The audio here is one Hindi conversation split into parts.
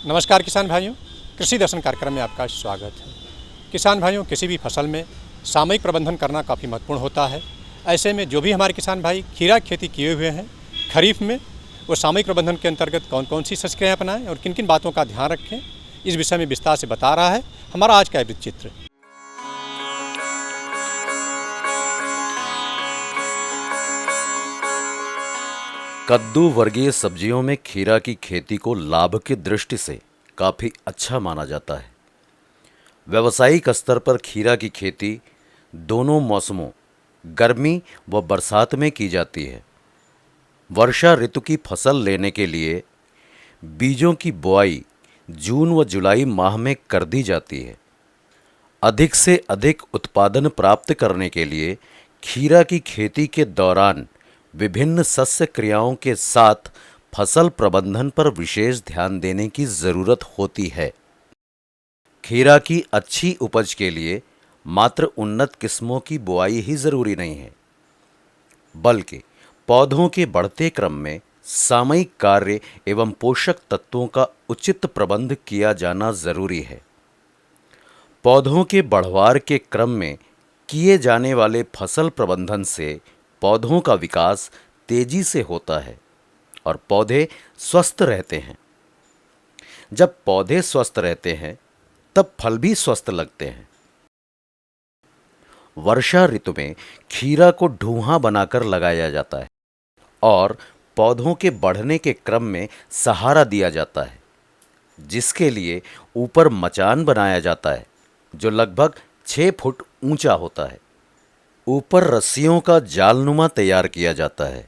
नमस्कार किसान भाइयों, कृषि दर्शन कार्यक्रम में आपका स्वागत है। किसान भाइयों, किसी भी फसल में सामयिक प्रबंधन करना काफ़ी महत्वपूर्ण होता है। ऐसे में जो भी हमारे किसान भाई खीरा की खेती किए हुए हैं खरीफ में, वो सामयिक प्रबंधन के अंतर्गत कौन कौन सी संस्कृतियाँ अपनाएं और किन किन बातों का ध्यान रखें, इस विषय में विस्तार से बता रहा है हमारा आज का वृत्त चित्र। कद्दू वर्गीय सब्जियों में खीरा की खेती को लाभ की दृष्टि से काफ़ी अच्छा माना जाता है। व्यावसायिक स्तर पर खीरा की खेती दोनों मौसमों गर्मी व बरसात में की जाती है। वर्षा ऋतु की फसल लेने के लिए बीजों की बुआई जून व जुलाई माह में कर दी जाती है। अधिक से अधिक उत्पादन प्राप्त करने के लिए खीरा की खेती के दौरान विभिन्न सस्य क्रियाओं के साथ फसल प्रबंधन पर विशेष ध्यान देने की ज़रूरत होती है। खीरा की अच्छी उपज के लिए मात्र उन्नत किस्मों की बुआई ही ज़रूरी नहीं है, बल्कि पौधों के बढ़ते क्रम में सामयिक कार्य एवं पोषक तत्वों का उचित प्रबंध किया जाना ज़रूरी है। पौधों के बढ़वार के क्रम में किए जाने वाले फसल प्रबंधन से पौधों का विकास तेजी से होता है और पौधे स्वस्थ रहते हैं। जब पौधे स्वस्थ रहते हैं तब फल भी स्वस्थ लगते हैं। वर्षा ऋतु में खीरा को ढूंढा बनाकर लगाया जाता है और पौधों के बढ़ने के क्रम में सहारा दिया जाता है, जिसके लिए ऊपर मचान बनाया जाता है जो लगभग 6 फुट ऊंचा होता है। ऊपर रस्सियों का जालनुमा तैयार किया जाता है।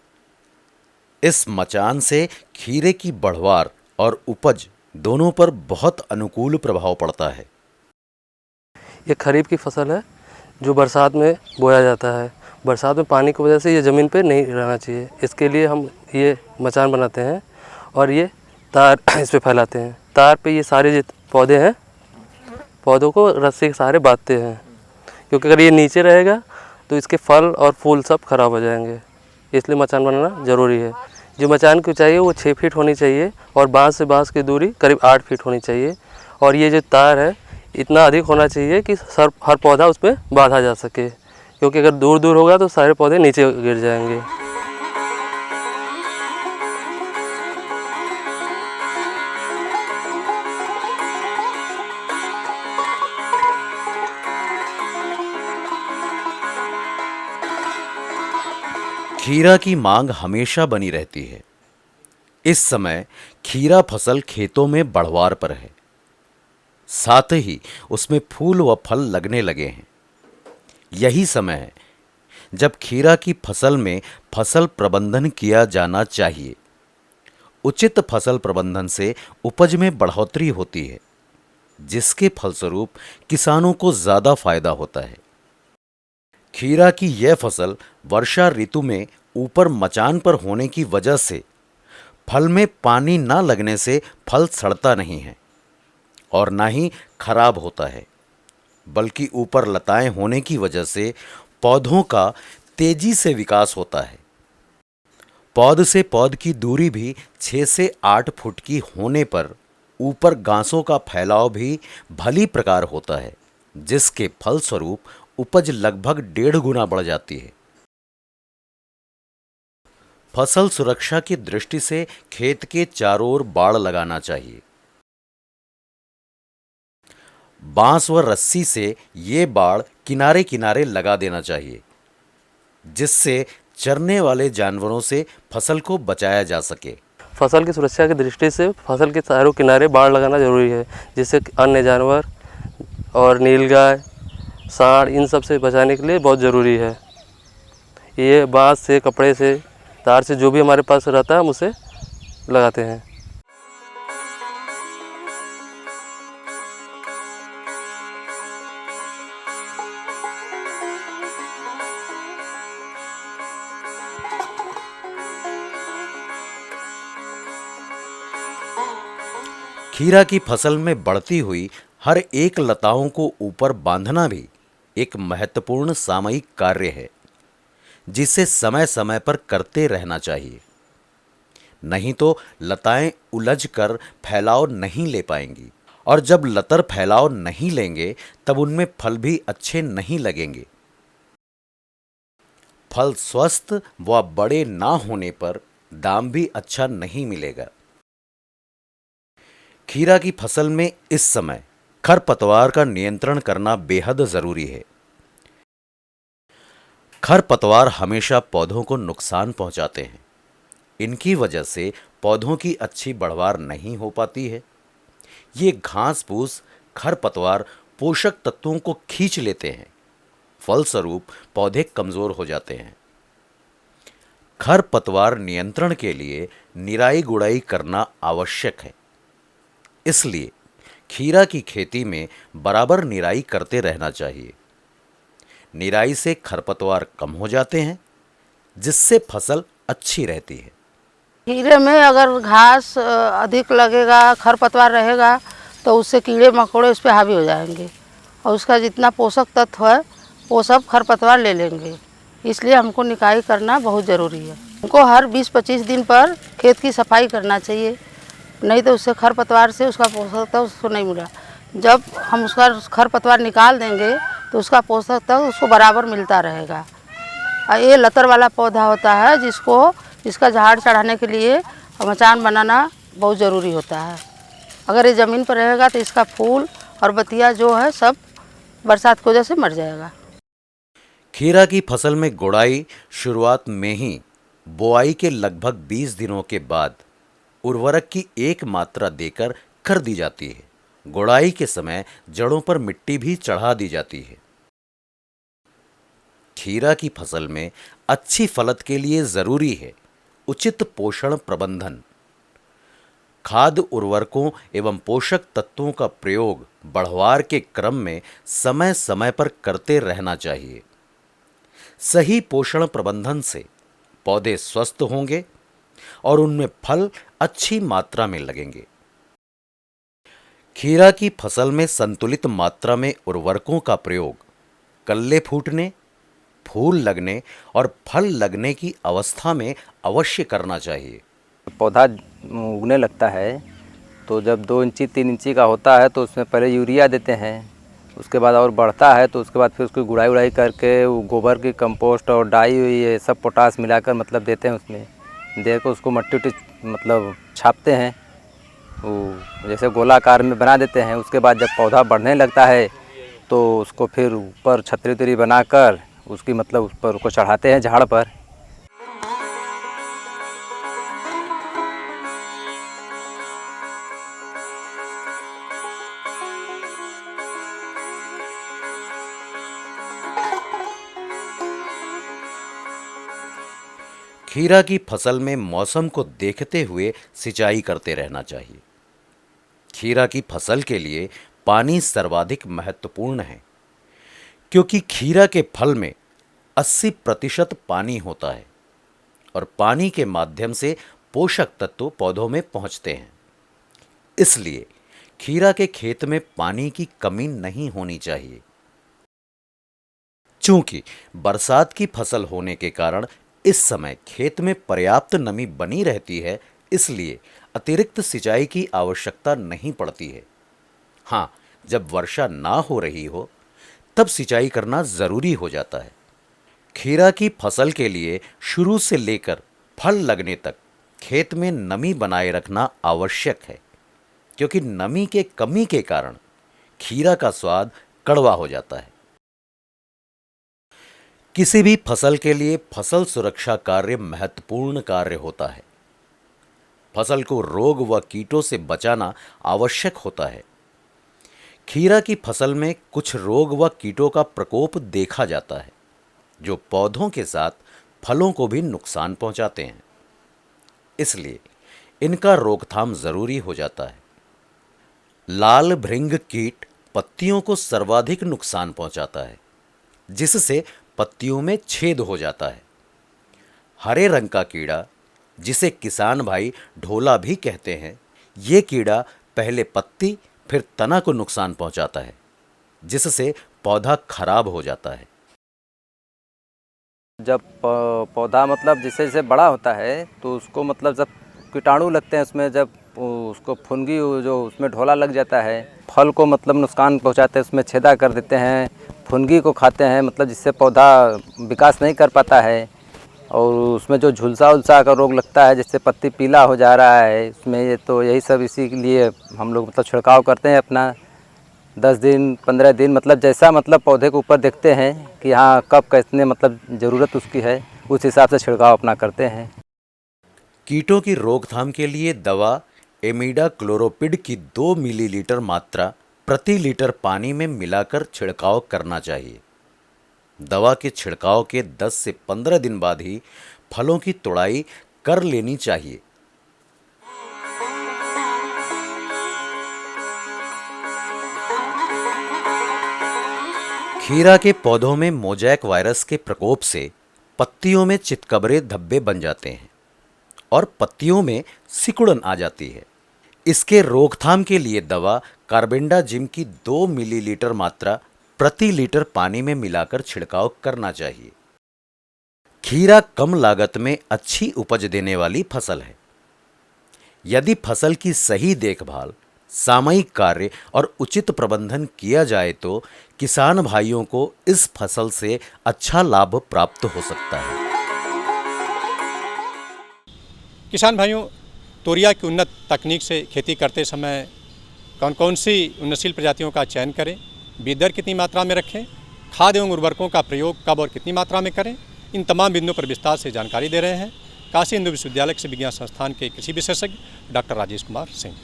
इस मचान से खीरे की बढ़वार और उपज दोनों पर बहुत अनुकूल प्रभाव पड़ता है। ये खरीफ की फसल है जो बरसात में बोया जाता है। बरसात में पानी की वजह से ये ज़मीन पे नहीं रहना चाहिए, इसके लिए हम ये मचान बनाते हैं और ये तार इस पे फैलाते हैं। तार पे ये सारे जो पौधे हैं, पौधों को रस्सी के सहारे बांधते हैं, क्योंकि अगर ये नीचे रहेगा तो इसके फल और फूल सब खराब हो जाएंगे, इसलिए मचान बनाना ज़रूरी है। जो मचान की ऊंचाई है वो 6 फीट होनी चाहिए और बांस से बांस की दूरी करीब 8 फीट होनी चाहिए। और ये जो तार है इतना अधिक होना चाहिए कि हर पौधा उस पर बांधा जा सके, क्योंकि अगर दूर दूर होगा तो सारे पौधे नीचे गिर जाएंगे। खीरा की मांग हमेशा बनी रहती है। इस समय खीरा फसल खेतों में बढ़वार पर है, साथ ही उसमें फूल व फल लगने लगे हैं। यही समय है जब खीरा की फसल में फसल प्रबंधन किया जाना चाहिए। उचित फसल प्रबंधन से उपज में बढ़ोतरी होती है, जिसके फलस्वरूप किसानों को ज़्यादा फायदा होता है। खीरा की यह फसल वर्षा ऋतु में ऊपर मचान पर होने की वजह से फल में पानी न लगने से फल सड़ता नहीं है और ना ही खराब होता है, बल्कि ऊपर लताएं होने की वजह से पौधों का तेजी से विकास होता है। पौध से पौध की दूरी भी 6 से 8 फुट की होने पर ऊपर घासों का फैलाव भी भली प्रकार होता है, जिसके फलस्वरूप उपज लगभग 1.5 गुना बढ़ जाती है। फसल सुरक्षा की दृष्टि से खेत के चारों ओर बाड़ लगाना चाहिए। बांस व रस्सी से ये बाड़ किनारे किनारे लगा देना चाहिए, जिससे चरने वाले जानवरों से फसल को बचाया जा सके। फसल की सुरक्षा की दृष्टि से फसल के चारों किनारे बाड़ लगाना जरूरी है, जिससे अन्य जानवर और नीलगाय, सांड, इन सब से बचाने के लिए बहुत ज़रूरी है। ये बांस से, कपड़े से, तार से, जो भी हमारे पास रहता है हम उसे लगाते हैं। खीरा की फसल में बढ़ती हुई हर एक लताओं को ऊपर बांधना भी एक महत्वपूर्ण सामयिक कार्य है, जिसे समय समय पर करते रहना चाहिए। नहीं तो लताएं उलझकर फैलाव नहीं ले पाएंगी, और जब लतर फैलाव नहीं लेंगे तब उनमें फल भी अच्छे नहीं लगेंगे। फल स्वस्थ व बड़े ना होने पर दाम भी अच्छा नहीं मिलेगा। खीरा की फसल में इस समय खरपतवार का नियंत्रण करना बेहद जरूरी है। खरपतवार हमेशा पौधों को नुकसान पहुंचाते हैं। इनकी वजह से पौधों की अच्छी बढ़वार नहीं हो पाती है। ये घास फूस खरपतवार पोषक तत्वों को खींच लेते हैं, फलस्वरूप पौधे कमजोर हो जाते हैं। खरपतवार नियंत्रण के लिए निराई गुड़ाई करना आवश्यक है। इसलिए खीरा की खेती में बराबर निराई करते रहना चाहिए। निराई से खरपतवार कम हो जाते हैं, जिससे फसल अच्छी रहती है। खीरे में अगर घास अधिक लगेगा, खरपतवार रहेगा, तो उससे कीड़े मकोड़े उस पर हावी हो जाएंगे और उसका जितना पोषक तत्व है वो सब खरपतवार ले लेंगे। इसलिए हमको निकाई करना बहुत ज़रूरी है। हमको हर 20-25 दिन पर खेत की सफाई करना चाहिए, नहीं तो उससे खरपतवार से उसका पोषक तत्व उसको नहीं मिला। जब हम उसका खरपतवार निकाल देंगे तो उसका पोषक तत्व उसको बराबर मिलता रहेगा। और ये लतर वाला पौधा होता है इसका झाड़ चढ़ाने के लिए मचान बनाना बहुत ज़रूरी होता है। अगर ये ज़मीन पर रहेगा तो इसका फूल और बतिया जो है सब बरसात की वजह से मर जाएगा। खीरा की फसल में गुड़ाई शुरुआत में ही बोआई के लगभग 20 दिनों के बाद उर्वरक की एक मात्रा देकर कर दी जाती है। गुड़ाई के समय जड़ों पर मिट्टी भी चढ़ा दी जाती है। खीरा की फसल में अच्छी फलत के लिए जरूरी है उचित पोषण प्रबंधन। खाद उर्वरकों एवं पोषक तत्वों का प्रयोग बढ़वार के क्रम में समय समय पर करते रहना चाहिए। सही पोषण प्रबंधन से पौधे स्वस्थ होंगे और उनमें फल अच्छी मात्रा में लगेंगे। खीरा की फसल में संतुलित मात्रा में उर्वरकों का प्रयोग कल्ले फूटने, फूल लगने और फल लगने की अवस्था में अवश्य करना चाहिए। पौधा उगने लगता है तो जब 2 इंची 3 इंची का होता है तो उसमें पहले यूरिया देते हैं। उसके बाद और बढ़ता है तो उसके बाद फिर उसकी गुड़ाई उड़ाई करके वो गोबर की कंपोस्ट और डाई ये सब पोटास मिलाकर मतलब देते हैं। उसमें देकर उसको मट्टी उट्टी मतलब छापते हैं, वो जैसे गोलाकार में बना देते हैं। उसके बाद जब पौधा बढ़ने लगता है तो उसको फिर ऊपर छतरी उतरी बनाकर उसकी मतलब उस पर उसको चढ़ाते हैं झाड़ पर। खीरा की फसल में मौसम को देखते हुए सिंचाई करते रहना चाहिए। खीरा की फसल के लिए पानी सर्वाधिक महत्वपूर्ण है, क्योंकि खीरा के फल में 80% पानी होता है और पानी के माध्यम से पोषक तत्व पौधों में पहुंचते हैं। इसलिए खीरा के खेत में पानी की कमी नहीं होनी चाहिए। चूंकि बरसात की फसल होने के कारण इस समय खेत में पर्याप्त नमी बनी रहती है, इसलिए अतिरिक्त सिंचाई की आवश्यकता नहीं पड़ती है। हाँ, जब वर्षा ना हो रही हो तब सिंचाई करना जरूरी हो जाता है। खीरा की फसल के लिए शुरू से लेकर फल लगने तक खेत में नमी बनाए रखना आवश्यक है, क्योंकि नमी के कमी के कारण खीरा का स्वाद कड़वा हो जाता है। किसी भी फसल के लिए फसल सुरक्षा कार्य महत्वपूर्ण कार्य होता है। फसल को रोग व कीटों से बचाना आवश्यक होता है। खीरा की फसल में कुछ रोग व कीटों का प्रकोप देखा जाता है, जो पौधों के साथ फलों को भी नुकसान पहुंचाते हैं। इसलिए इनका रोकथाम जरूरी हो जाता है। लाल भृंग कीट पत्तियों को सर्वाधिक नुकसान पहुंचाता है, जिससे पत्तियों में छेद हो जाता है। हरे रंग का कीड़ा, जिसे किसान भाई ढोला भी कहते हैं, ये कीड़ा पहले पत्ती फिर तना को नुकसान पहुंचाता है, जिससे पौधा खराब हो जाता है। जब पौधा मतलब जैसे जैसे बड़ा होता है तो उसको मतलब जब कीटाणु लगते हैं उसमें, जब उसको फुनगी जो उसमें ढोला लग जाता है, फल को मतलब नुकसान पहुंचाते हैं, उसमें छेदा कर देते हैं, फुनगी को खाते हैं, मतलब जिससे पौधा विकास नहीं कर पाता है। और उसमें जो झुलसा उलसा का रोग लगता है, जिससे पत्ती पीला हो जा रहा है उसमें, ये तो यही सब इसीलिए हम लोग मतलब छिड़काव करते हैं अपना 10 दिन 15 दिन, मतलब जैसा मतलब पौधे के ऊपर देखते हैं कि हाँ कब कितने मतलब ज़रूरत उसकी है, उस हिसाब से छिड़काव अपना करते हैं। कीटों की रोकथाम के लिए दवा इमिडाक्लोप्रिड की 2 मिलीलीटर मात्रा प्रति लीटर पानी में मिलाकर छिड़काव करना चाहिए। दवा के छिड़काव के 10 से 15 दिन बाद ही फलों की तुड़ाई कर लेनी चाहिए। खीरा के पौधों में मोजैक वायरस के प्रकोप से पत्तियों में चितकबरे धब्बे बन जाते हैं और पत्तियों में सिकुड़न आ जाती है। इसके रोकथाम के लिए दवा कार्बेंडाजिम की 2 मिलीलीटर मात्रा प्रति लीटर पानी में मिलाकर छिड़काव करना चाहिए। खीरा कम लागत में अच्छी उपज देने वाली फसल है। यदि फसल की सही देखभाल, सामयिक कार्य और उचित प्रबंधन किया जाए तो किसान भाइयों को इस फसल से अच्छा लाभ प्राप्त हो सकता है। किसान भाइयों, तोरिया की उन्नत तकनीक से खेती करते समय कौन कौन सी उन्नतशील प्रजातियों का चयन करें, बीज दर कितनी मात्रा में रखें, खाद एवं उर्वरकों का प्रयोग कब और कितनी मात्रा में करें, इन तमाम बिंदुओं पर विस्तार से जानकारी दे रहे हैं काशी हिंदू विश्वविद्यालय कृषि विज्ञान संस्थान के कृषि विशेषज्ञ डॉक्टर राजेश कुमार सिंह।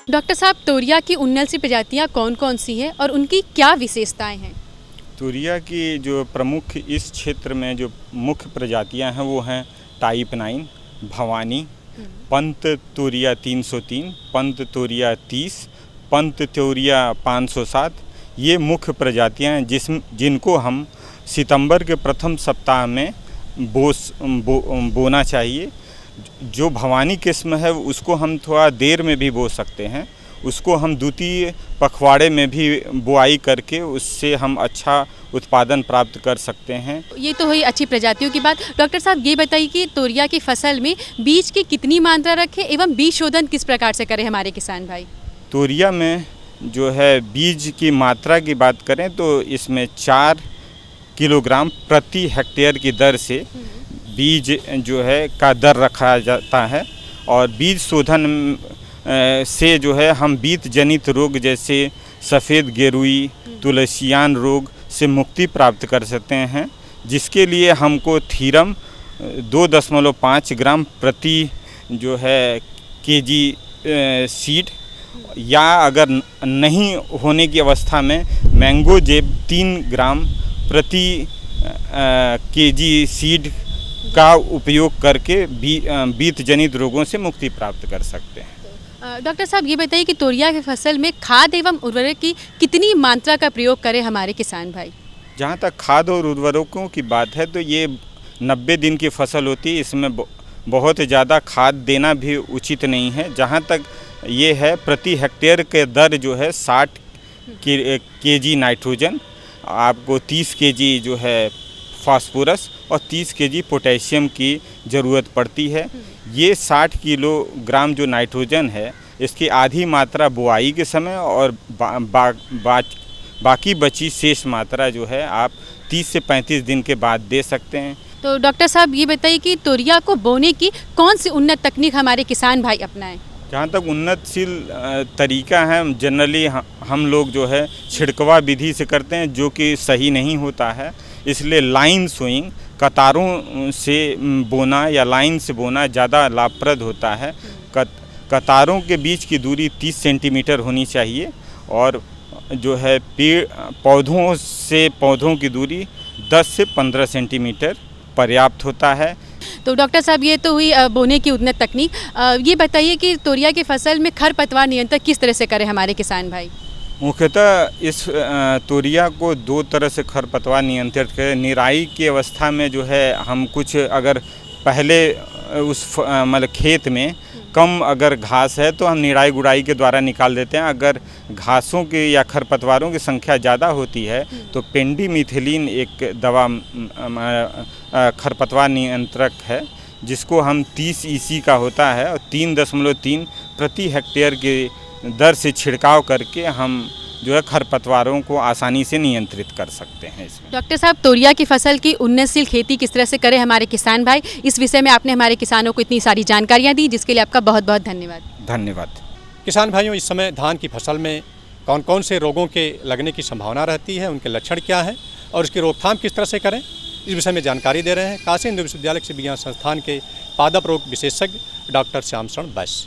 डॉक्टर साहब, तोरिया की उन्नतशील प्रजातियां कौन कौन सी हैं और उनकी क्या विशेषताएं हैं? तोरिया की जो प्रमुख इस क्षेत्र में जो मुख्य प्रजातियां हैं वो हैं टाइप 9, भवानी, पंत तोरिया 303, पंत तोरिया 30, पंत तोरिया 507। ये मुख्य प्रजातियां हैं जिनको हम सितंबर के प्रथम सप्ताह में बोना चाहिए। जो भवानी किस्म है उसको हम थोड़ा देर में भी बो सकते हैं, उसको हम द्वितीय पखवाड़े में भी बुआई करके उससे हम अच्छा उत्पादन प्राप्त कर सकते हैं। ये तो हुई अच्छी प्रजातियों की बात। डॉक्टर साहब, ये बताइए कि तोरिया की फसल में बीज की कितनी मात्रा रखें एवं बीज शोधन किस प्रकार से करें हमारे किसान भाई? तोरिया में जो है बीज की मात्रा की बात करें तो इसमें 4 किलोग्राम प्रति हेक्टेयर की दर से बीज जो है का दर रखा जाता है। और बीज शोधन से जो है हम बीज जनित रोग जैसे सफ़ेद गेरुई, तुलसियान रोग से मुक्ति प्राप्त कर सकते हैं, जिसके लिए हमको थीरम 2.5 ग्राम प्रति जो है केजी सीड, या अगर नहीं होने की अवस्था में मैंगो जेब 3 ग्राम प्रति केजी सीड का उपयोग करके बीज जनित रोगों से मुक्ति प्राप्त कर सकते हैं। डॉक्टर साहब, ये बताइए कि तोरिया की फसल में खाद एवं उर्वरक की कितनी मात्रा का प्रयोग करें हमारे किसान भाई? जहाँ तक खाद और उर्वरकों की बात है तो ये 90 दिन की फसल होती है, इसमें बहुत ज़्यादा खाद देना भी उचित नहीं है। जहाँ तक ये है प्रति हेक्टेयर के दर जो है 60 केजी नाइट्रोजन, आपको 30 केजी जो है फास्फोरस और 30 केजी पोटेशियम की ज़रूरत पड़ती है। ये 60 किलोग्राम जो नाइट्रोजन है इसकी आधी मात्रा बुआई के समय और बाकी बची शेष मात्रा जो है आप 30 से 35 दिन के बाद दे सकते हैं। तो डॉक्टर साहब, ये बताइए कि तोरिया को बोने की कौन सी उन्नत तकनीक हमारे किसान भाई अपनाएं? जहाँ तक उन्नतशील तरीका है, जनरली हम लोग जो है छिड़कवा विधि से करते हैं, जो कि सही नहीं होता है। इसलिए लाइन सोइंग, कतारों से बोना या लाइन से बोना ज़्यादा लाभप्रद होता है। कतारों के बीच की दूरी 30 सेंटीमीटर होनी चाहिए और जो है पौधों से पौधों की दूरी 10 से 15 सेंटीमीटर पर्याप्त होता है। तो डॉक्टर साहब, ये तो हुई बोने की उन्नत तकनीक। ये बताइए कि तोरिया की फसल में खरपतवार नियंत्रण किस तरह से करें हमारे किसान भाई? मुख्यतः इस तोरिया को 2 तरह से खरपतवार नियंत्रित करें। निराई की अवस्था में जो है हम कुछ अगर पहले मतलब खेत में कम अगर घास है तो हम निराई गुड़ाई के द्वारा निकाल देते हैं। अगर घासों की या खरपतवारों की संख्या ज़्यादा होती है तो पेंडीमिथिलीन एक दवा खरपतवार नियंत्रक है, जिसको हम 30 EC का होता है और 3.3 प्रति हेक्टेयर के दर से छिड़काव करके हम जो है खरपतवारों को आसानी से नियंत्रित कर सकते हैं। इसमें डॉक्टर साहब, तोरिया की फसल की उन्नतशील खेती किस तरह से करें हमारे किसान भाई, इस विषय में आपने हमारे किसानों को इतनी सारी जानकारियाँ दी, जिसके लिए आपका बहुत बहुत धन्यवाद। धन्यवाद। किसान भाइयों, इस समय धान की फसल में कौन कौन से रोगों के लगने की संभावना रहती है, उनके लक्षण क्या हैं और उसकी रोकथाम किस तरह से करें, इस विषय में जानकारी दे रहे हैं काशी हिंदू विश्वविद्यालय कृषि विज्ञान संस्थान के पादप रोग विशेषज्ञ डॉक्टर श्याम शरण बैस।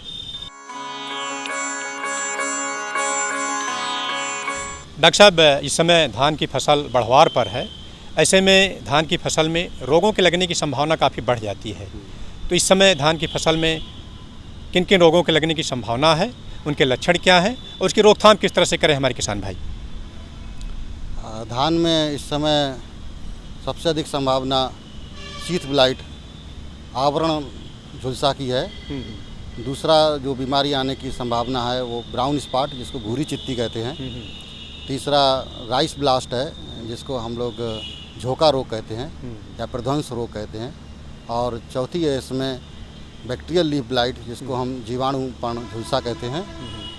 डॉक्टर साहब, इस समय धान की फसल बढ़वार पर है, ऐसे में धान की फसल में रोगों के लगने की संभावना काफ़ी बढ़ जाती है, तो इस समय धान की फसल में किन किन रोगों के लगने की संभावना है, उनके लक्षण क्या हैं और उसकी रोकथाम किस तरह से करें हमारे किसान भाई? धान में इस समय सबसे अधिक संभावना शीत ब्लाइट, आवरण झुलसा की है। दूसरा जो बीमारी आने की संभावना है वो ब्राउन स्पॉट, जिसको भूरी चित्ती कहते हैं। तीसरा राइस ब्लास्ट है, जिसको हम लोग झोंका रोग कहते हैं या प्रध्वंस रोग कहते हैं। और चौथी है इसमें बैक्टीरियल लीफ ब्लाइट, जिसको हम जीवाणुपर्ण झुलसा कहते हैं।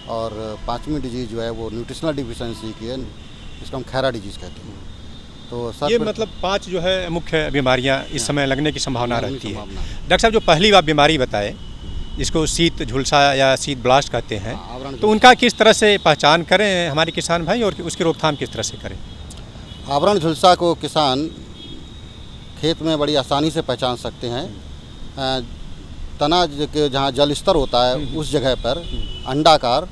और पांचवी डिजीज़ जो है वो न्यूट्रिशनल डिफिशिएंसी की है, जिसको हम खैरा डिजीज़ कहते हैं। तो सर, ये मतलब 5 जो है मुख्य बीमारियां इस समय लगने की संभावना रहती है। डॉक्टर साहब, जो पहली आप बीमारी बताए, जिसको शीत झुलसा या शीत ब्लास्ट कहते हैं, तो उनका किस तरह से पहचान करें हमारे किसान भाई और उसकी रोकथाम किस तरह से करें? आवरण झुलसा को किसान खेत में बड़ी आसानी से पहचान सकते हैं। तना के जहाँ जल स्तर होता है उस जगह पर अंडाकार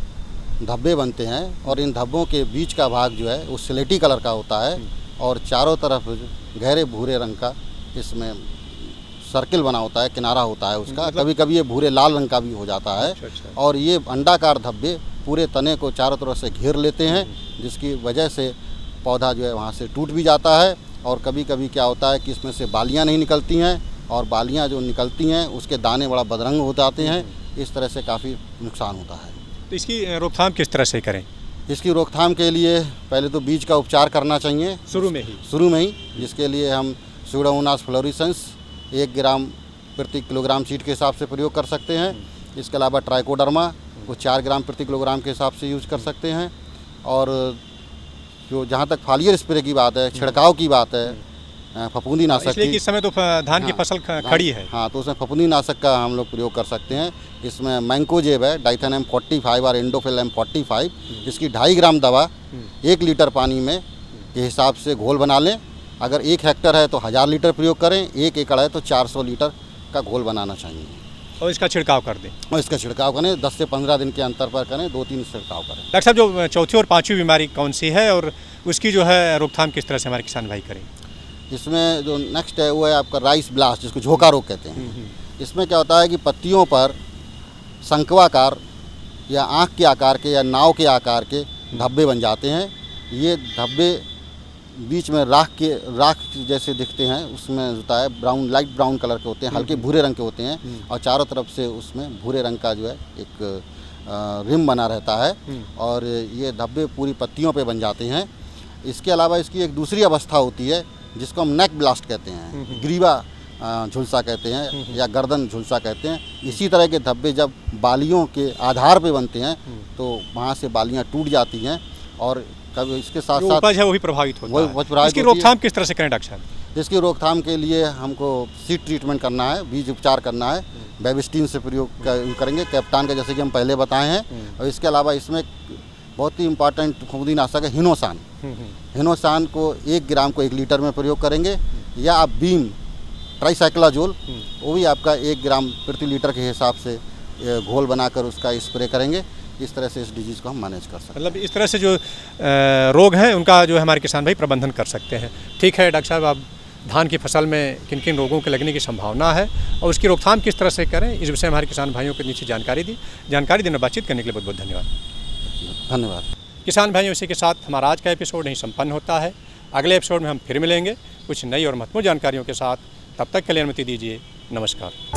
धब्बे बनते हैं और इन धब्बों के बीच का भाग जो है वो स्लेटी कलर का होता है और चारों तरफ गहरे भूरे रंग का इसमें सर्किल बना होता है, किनारा होता है उसका। कभी कभी ये भूरे लाल रंग का भी हो जाता है। और ये अंडाकार धब्बे पूरे तने को चारों तरफ से घेर लेते हैं, जिसकी वजह से पौधा जो है वहाँ से टूट भी जाता है। और कभी कभी क्या होता है कि इसमें से बालियाँ नहीं निकलती हैं और बालियाँ जो निकलती हैं उसके दाने बड़ा बदरंग हो जाते हैं। इस तरह से काफ़ी नुकसान होता है। तो इसकी रोकथाम किस तरह से करें? इसकी रोकथाम के लिए पहले तो बीज का उपचार करना चाहिए शुरू में ही, जिसके लिए हम स्यूडोमोनास फ्लोरिसेंस 1 ग्राम प्रति किलोग्राम सीड के हिसाब से प्रयोग कर सकते हैं। इसके अलावा ट्राइकोडर्मा वो 4 ग्राम प्रति किलोग्राम के हिसाब से यूज कर सकते हैं। और जो जहाँ तक फालियर स्प्रे की बात है, छिड़काव की बात है, फफूंदी नाशक की, इस समय तो धान की फसल खड़ी है, हाँ, तो उसमें फफूंदी नाशक का हम लोग प्रयोग कर सकते हैं। इसमें मैंकोजेब है, डाइथेन M45 और एंडोफिल M45। इसकी 2.5 ग्राम दवा 1 लीटर पानी में के हिसाब से घोल बना लें। अगर 1 हेक्टर है तो 1000 लीटर प्रयोग करें, 1 एकड़ है तो 400 लीटर का घोल बनाना चाहिए और इसका छिड़काव कर दें। और इसका छिड़काव करें 10 से 15 दिन के अंतर पर करें, 2-3 छिड़काव करें। डॉक्टर साहब, जो चौथी और पांचवी बीमारी कौन सी है और उसकी जो है रोकथाम किस तरह से हमारे किसान भाई करें? इसमें जो नेक्स्ट है वो है आपका राइस ब्लास्ट, जिसको झोंका रोग कहते हैं। इसमें क्या होता है कि पत्तियों पर शंक्वाकार या आँख के आकार के या नाव के आकार के धब्बे बन जाते हैं। ये धब्बे बीच में राख जैसे दिखते हैं, उसमें होता है ब्राउन, लाइट ब्राउन कलर के होते हैं, हल्के भूरे रंग के होते हैं और चारों तरफ से उसमें भूरे रंग का जो है एक रिम बना रहता है और ये धब्बे पूरी पत्तियों पे बन जाते हैं। इसके अलावा इसकी एक दूसरी अवस्था होती है जिसको हम नेक ब्लास्ट कहते हैं, ग्रीवा झुलसा कहते हैं या गर्दन झुलसा कहते हैं। इसी तरह के धब्बे जब बालियों के आधार पे बनते हैं तो वहाँ से बालियाँ टूट जाती हैं और कभी इसके साथ साथ उपज है वो भी प्रभावित होता है। इसकी रोकथाम किस तरह से करें डॉक्टर साहब? इसकी रोकथाम के लिए हमको सीड ट्रीटमेंट करना है, बीज उपचार करना है। बेबिस्टीन से प्रयोग करेंगे, कैप्टान का जैसे कि हम पहले बताए हैं। और इसके अलावा इसमें बहुत ही इम्पॉर्टेंट फफूंदी नाशक है हिनोसान। हिनोसान को 1 ग्राम को 1 लीटर में प्रयोग करेंगे या आप बीम ट्राइसाइक्लाजोल वो भी आपका 1 ग्राम प्रति लीटर के हिसाब से घोल बनाकर उसका स्प्रे करेंगे। इस तरह से इस डिजीज़ को हम मैनेज कर सकते हैं। मतलब इस तरह से जो रोग हैं उनका जो है हमारे किसान भाई प्रबंधन कर सकते हैं। ठीक है डॉक्टर साहब, आप धान की फसल में किन किन रोगों के लगने की संभावना है और उसकी रोकथाम किस तरह से करें, इस विषय में हमारे किसान भाइयों को नीचे जानकारी दी। जानकारी देने बातचीत करने के लिए बहुत बहुत धन्यवाद। धन्यवाद। किसान भाइयों, इसी के साथ हमारा आज का एपिसोड यहीं संपन्न होता है। अगले एपिसोड में हम फिर मिलेंगे कुछ नई और महत्वपूर्ण जानकारियों के साथ। तब तक के लिए अनुमति दीजिए। नमस्कार।